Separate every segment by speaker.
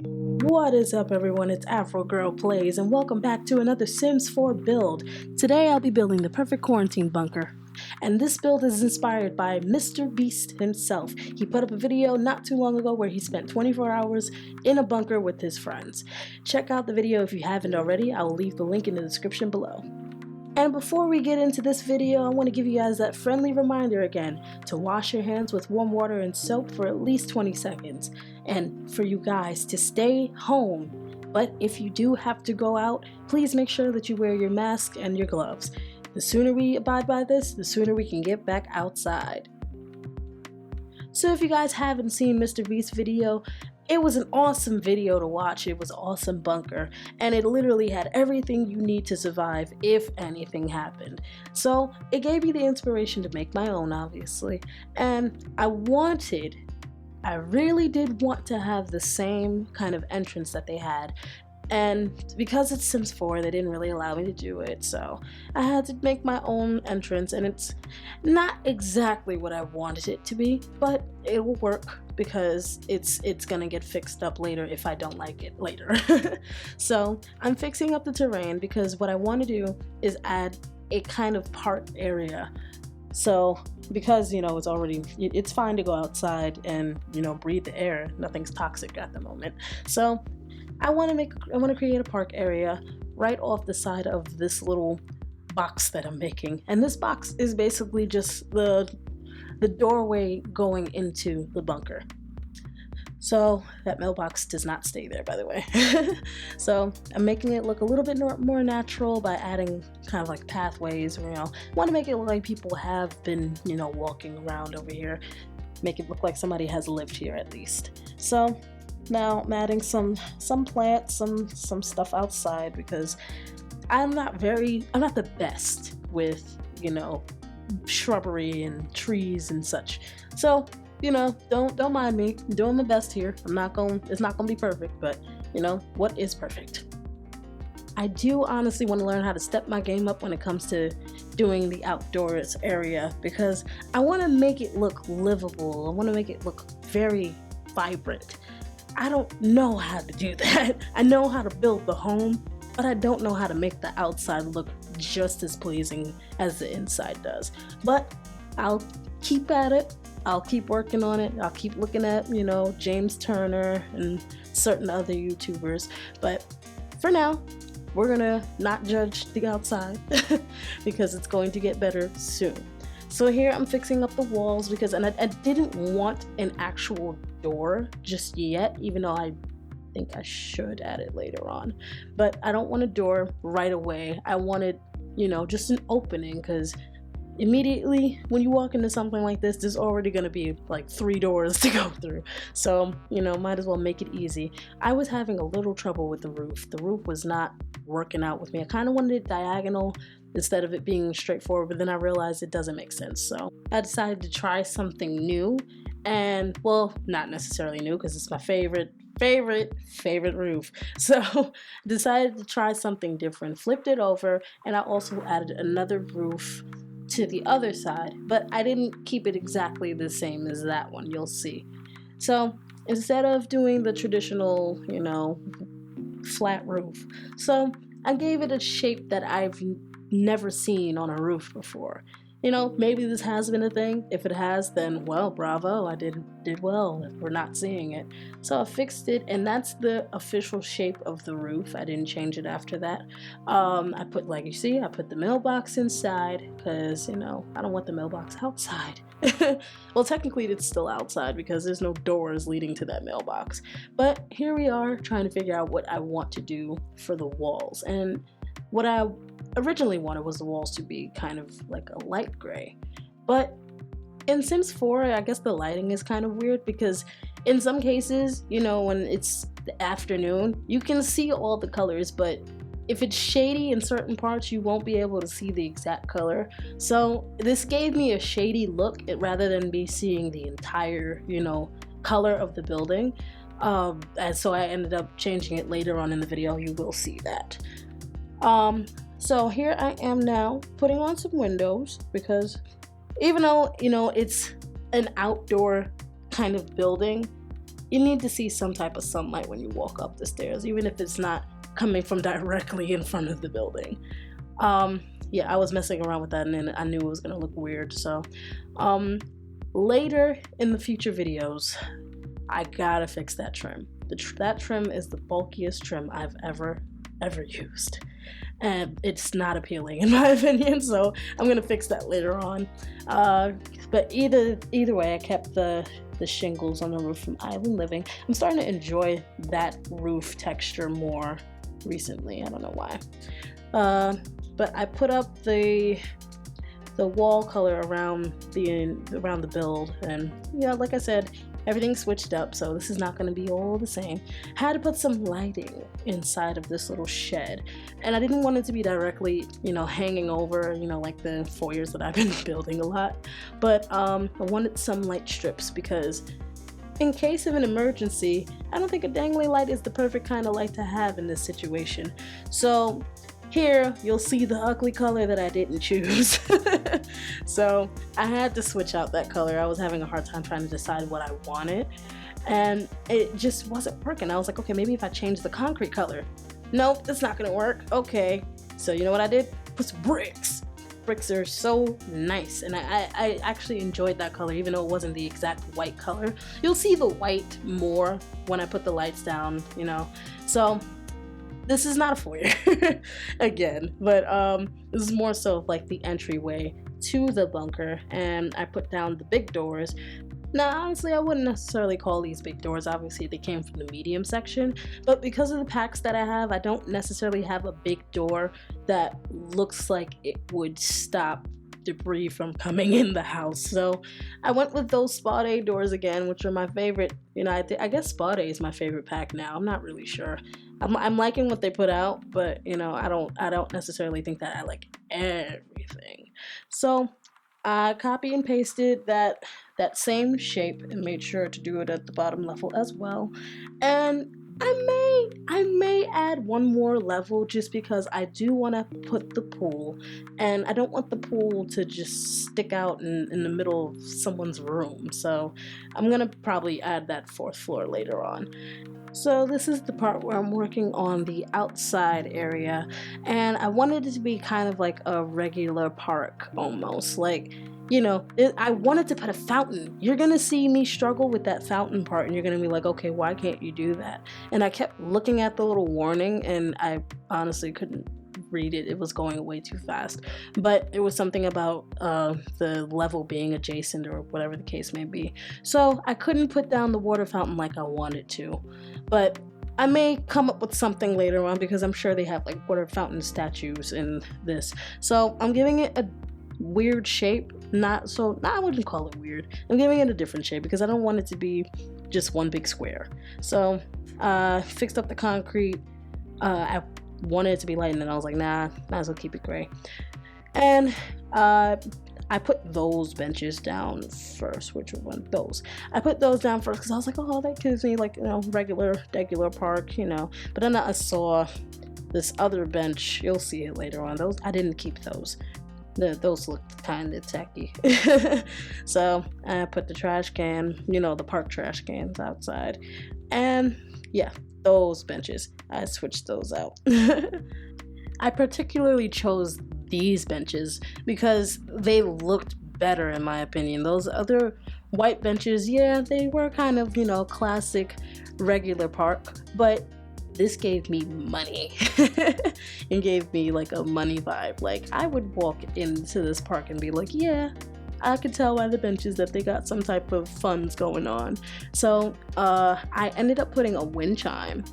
Speaker 1: What is up, everyone? It's AfroGirlPlays, and welcome back to another Sims 4 build. Today I'll be building the perfect quarantine bunker. And this build is inspired by MrBeast himself. He put up a video not too long ago where he spent 24 hours in a bunker with his friends. Check out the video if you haven't already. I will leave the link in the description below. And before we get into this video, I want to give you guys that friendly reminder again to wash your hands with warm water and soap for at least 20 seconds. And for you guys to stay home. But if you do have to go out, please make sure that you wear your mask and your gloves. The sooner we abide by this, the sooner we can get back outside. So if you guys haven't seen MrBeast's video, it was an awesome video to watch. It was an awesome bunker, and it literally had everything you need to survive if anything happened. So it gave me the inspiration to make my own, obviously, and I really did want to have the same kind of entrance that they had. And because it's Sims 4, they didn't really allow me to do it, so I had to make my own entrance, and it's not exactly what I wanted it to be, but it will work because it's gonna get fixed up later if I don't like it later. So I'm fixing up the terrain because what I want to do is add a kind of park area. So because it's fine to go outside and breathe the air, nothing's toxic at the moment. So I want to create a park area right off the side of this little box that I'm making. And this box is basically just the doorway going into the bunker. So that mailbox does not stay there, by the way. So I'm making it look a little bit more natural by adding kind of like pathways. Want to make it look like people have been, walking around over here. Make it look like somebody has lived here at least. So now I'm adding some plants, some stuff outside because I'm not the best with, shrubbery and trees and such. So, don't mind me. I'm doing my best here. It's not gonna be perfect, but what is perfect? I do honestly want to learn how to step my game up when it comes to doing the outdoors area because I want to make it look livable. I want to make it look very vibrant. I don't know how to do that. I know how to build the home, but I don't know how to make the outside look just as pleasing as the inside does. But I'll keep at it. I'll keep working on it. I'll keep looking at, James Turner and certain other YouTubers. But for now, we're gonna not judge the outside because it's going to get better soon. So here I'm fixing up the walls because I didn't want an actual door just yet, even though I think I should add it later on. But I don't want a door right away. I wanted, just an opening because immediately when you walk into something like this, there's already going to be like 3 doors to go through. So, might as well make it easy. I was having a little trouble with the roof. The roof was not working out with me. I kind of wanted it diagonal instead of it being straightforward, but then I realized it doesn't make sense. So I decided to try something new, and well, not necessarily new because it's my favorite roof. So decided to try something different, flipped it over, and I also added another roof to the other side, but I didn't keep it exactly the same as that one, you'll see. So instead of doing the traditional, flat roof, so I gave it a shape that I've never seen on a roof before. Maybe this has been a thing. If it has, then well, bravo, I did well if we're not seeing it. So I fixed it, and that's the official shape of the roof. I didn't change it after that. I put, like you see, I put the mailbox inside because, I don't want the mailbox outside. Well, technically it's still outside because there's no doors leading to that mailbox. But here we are trying to figure out what I want to do for the walls. And what I originally wanted was the walls to be kind of like a light gray, but in Sims 4 I guess the lighting is kind of weird because in some cases, when it's the afternoon, you can see all the colors, but if it's shady in certain parts, you won't be able to see the exact color. So this gave me a shady look rather than me seeing the entire, color of the building. And so I ended up changing it later on in the video. You will see that. So here I am now putting on some windows because even though, it's an outdoor kind of building, you need to see some type of sunlight when you walk up the stairs, even if it's not coming from directly in front of the building. Yeah, I was messing around with that, and then I knew it was gonna look weird. So later in the future videos, I gotta fix that trim. That trim is the bulkiest trim I've ever used, and it's not appealing in my opinion, so I'm gonna fix that later on. But either way, I kept the shingles on the roof from Island Living. I'm starting to enjoy that roof texture more recently. I don't know why. But I put up the wall color around the build, and yeah, like I said, everything switched up, so this is not going to be all the same. Had to put some lighting inside of this little shed, and I didn't want it to be directly, hanging over, like the foyers that I've been building a lot, but I wanted some light strips because in case of an emergency, I don't think a dangly light is the perfect kind of light to have in this situation. So here, you'll see the ugly color that I didn't choose. So I had to switch out that color. I was having a hard time trying to decide what I wanted, and it just wasn't working. I was like, okay, maybe if I change the concrete color. Nope, it's not gonna work. Okay, so you know what I did? Put some bricks. Bricks are so nice, and I actually enjoyed that color, even though it wasn't the exact white color. You'll see the white more when I put the lights down, So this is not a foyer again, but this is more so like the entryway to the bunker, and I put down the big doors. Now, honestly, I wouldn't necessarily call these big doors. Obviously, they came from the medium section, but because of the packs that I have, I don't necessarily have a big door that looks like it would stop debris from coming in the house. So I went with those Spa Day doors again, which are my favorite. I guess Spa Day is my favorite pack now. I'm not really sure. I'm liking what they put out, but I don't necessarily think that I like everything. So I copy and pasted that same shape and made sure to do it at the bottom level as well. And I may add one more level just because I do want to put the pool, and I don't want the pool to just stick out in the middle of someone's room. So I'm gonna probably add that 4th floor later on. So this is the part where I'm working on the outside area, and I wanted it to be kind of like a regular park almost, like I wanted to put a fountain. You're gonna see me struggle with that fountain part, and you're gonna be like, okay, why can't you do that? And I kept looking at the little warning, and I honestly couldn't read it. It was going way too fast, but it was something about the level being adjacent or whatever the case may be. So I couldn't put down the water fountain like I wanted to, but I may come up with something later on because I'm sure they have like water fountain statues in this. So I'm giving it a weird shape. I wouldn't call it weird. I'm giving it a different shape because I don't want it to be just one big square. So fixed up the concrete. I wanted it to be light, and then I was like, nah, might as well keep it gray. And I put those benches down first. Which one? Those. I put those down first because I was like, oh, that gives me like regular park, But then I saw this other bench. You'll see it later on. Those I didn't keep those. Those looked kind of tacky. So I put the trash can, the park trash cans outside, and yeah, those benches, I switched those out. I particularly chose these benches because they looked better in my opinion. Those other white benches, yeah, they were kind of, classic regular park, but this gave me money. It gave me like a money vibe. Like I would walk into this park and be like, yeah, I could tell by the benches that they got some type of funds going on. So I ended up putting a wind chime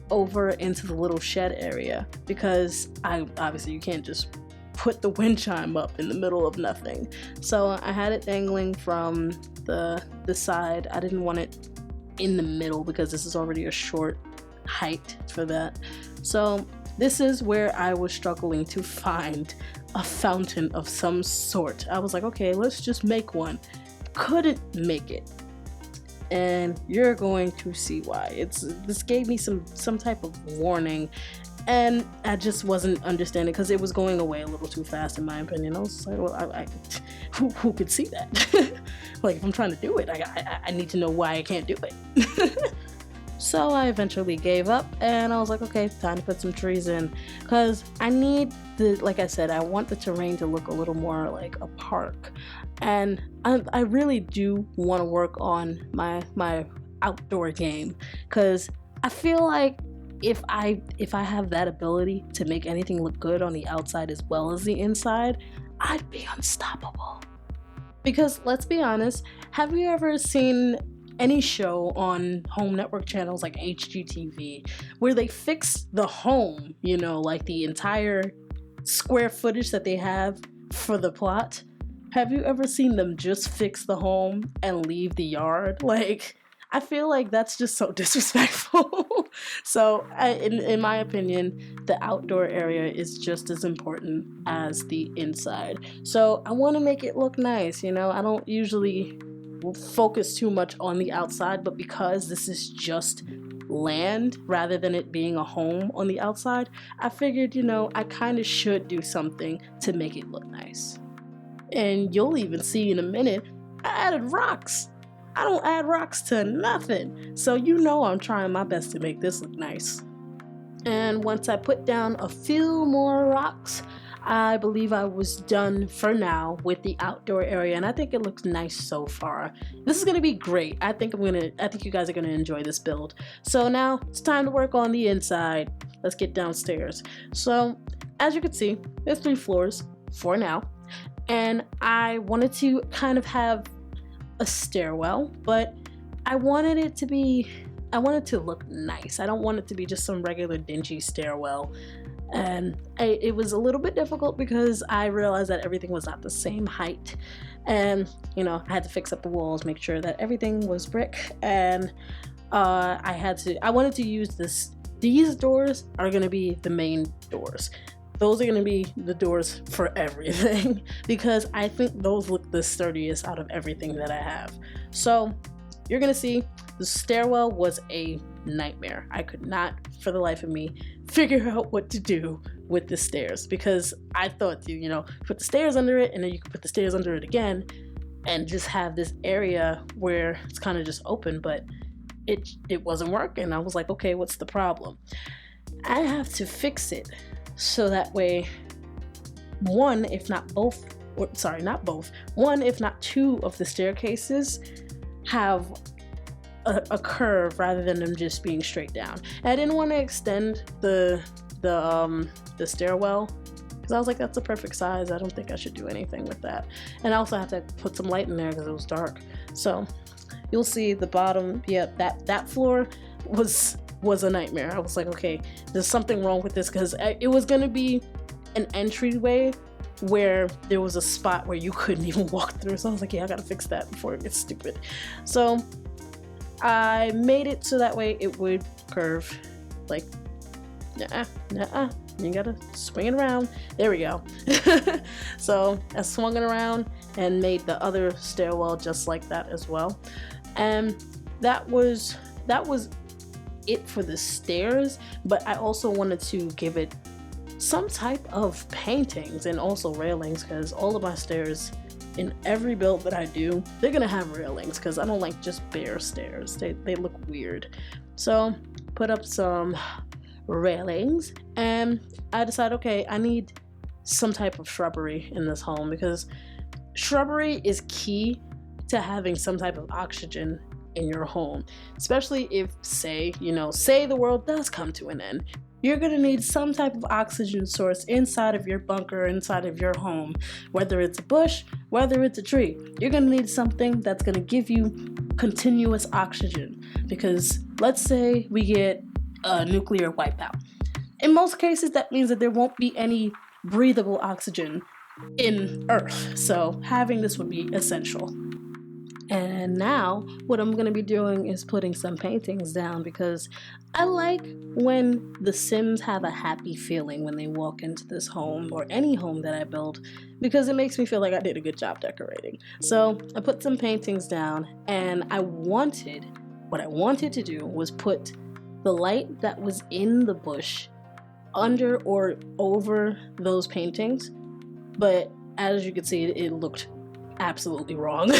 Speaker 1: over into the little shed area because obviously you can't just put the wind chime up in the middle of nothing. So I had it dangling from the side. I didn't want it in the middle because this is already a short height for that. So this is where I was struggling to find a fountain of some sort. I was like, okay, let's just make one. Couldn't make it, and you're going to see why. This gave me some type of warning, And I just wasn't understanding because it was going away a little too fast, in my opinion. I was like, well, who could see that? Like, if I'm trying to do it, I need to know why I can't do it. So I eventually gave up, and I was like, okay, time to put some trees in, because I need like I said, I want the terrain to look a little more like a park. And I really do want to work on my outdoor game, because I feel like if I have that ability to make anything look good on the outside as well as the inside, I'd be unstoppable. Because let's be honest, have you ever seen any show on home network channels like HGTV where they fix the home, you know, like the entire square footage that they have for the plot? Have you ever seen them just fix the home and leave the yard? Like, I feel like that's just so disrespectful. So in my opinion, the outdoor area is just as important as the inside. So I want to make it look nice, you know. I don't usually focus too much on the outside, but because this is just land rather than it being a home on the outside, I figured, you know, I kind of should do something to make it look nice. And you'll even see in a minute, I added rocks. I don't add rocks to nothing, so you know I'm trying my best to make this look nice. And once I put down a few more rocks, I believe I was done for now with the outdoor area, and I think it looks nice so far. This is gonna be great. I think you guys are gonna enjoy this build. So now it's time to work on the inside. Let's get downstairs. So as you can see, there's 3 floors for now, and I wanted to kind of have a stairwell, but I wanted it to look nice. I don't want it to be just some regular dingy stairwell. And it was a little bit difficult because I realized that everything was not the same height, and you know, I had to fix up the walls, make sure that everything was brick, and I wanted to use these doors are going to be the main doors. Those are going to be the doors for everything because I think those look the sturdiest out of everything that I have. So you're going to see the stairwell was a nightmare. I could not for the life of me figure out what to do with the stairs, because I thought, you know, put the stairs under it and then you could put the stairs under it again and just have this area where it's kind of just open, but it wasn't working. I was like, okay, what's the problem? I have to fix it so that way one if not two of the staircases have a curve rather than them just being straight down. And I didn't want to extend the stairwell because I was like, that's the perfect size. I don't think I should do anything with that. And I also have to put some light in there because it was dark. So you'll see the bottom. Yeah, that floor was a nightmare. I was like, okay, there's something wrong with this, because it was gonna be an entryway where there was a spot where you couldn't even walk through. So I was like, yeah, I gotta fix that before it gets stupid. So I made it so that way it would curve. Like, you gotta swing it around. There we go. So I swung it around and made the other stairwell just like that as well. And that was it for the stairs, but I also wanted to give it some type of paintings and also railings, because all of my stairs in every build that I do, they're gonna have railings because I don't like just bare stairs. They look weird. So put up some railings, and I decided, okay, I need some type of shrubbery in this home, because shrubbery is key to having some type of oxygen in your home, especially if say the world does come to an end. You're gonna need some type of oxygen source inside of your bunker, inside of your home, whether it's a bush, whether it's a tree. You're gonna need something that's gonna give you continuous oxygen, because let's say we get a nuclear wipeout. In most cases, that means that there won't be any breathable oxygen in Earth, so having this would be essential. And now what I'm going to be doing is putting some paintings down, because I like when the Sims have a happy feeling when they walk into this home or any home that I build, because it makes me feel like I did a good job decorating. So I put some paintings down, and what I wanted to do was put the light that was in the bush under or over those paintings, but as you can see, it looked absolutely wrong.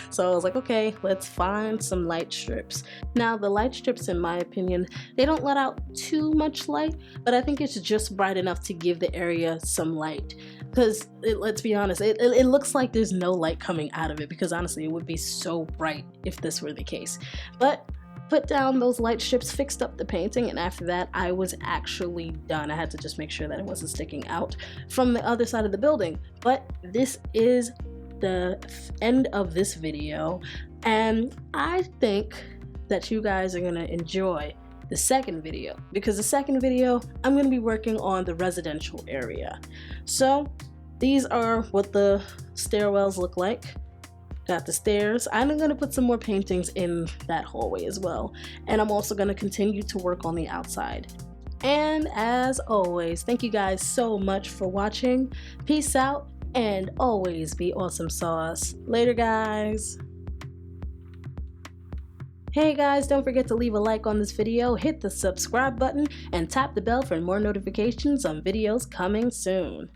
Speaker 1: So I was like, okay, let's find some light strips. Now the light strips, in my opinion, they don't let out too much light, but I think it's just bright enough to give the area some light, because let's be honest, it looks like there's no light coming out of it, because honestly it would be so bright if this were the case. But put down those light strips, fixed up the painting, and after that I was actually done. I had to just make sure that it wasn't sticking out from the other side of the building. But this is the end of this video, and I think that you guys are gonna enjoy the second video, because the second video I'm gonna be working on the residential area. So these are what the stairwells look like. Got the stairs. I'm gonna put some more paintings in that hallway as well, and I'm also gonna continue to work on the outside. And as always, thank you guys so much for watching. Peace out, and always be awesome sauce. Later, guys. Hey guys, don't forget to leave a like on this video, hit the subscribe button, and tap the bell for more notifications on videos coming soon.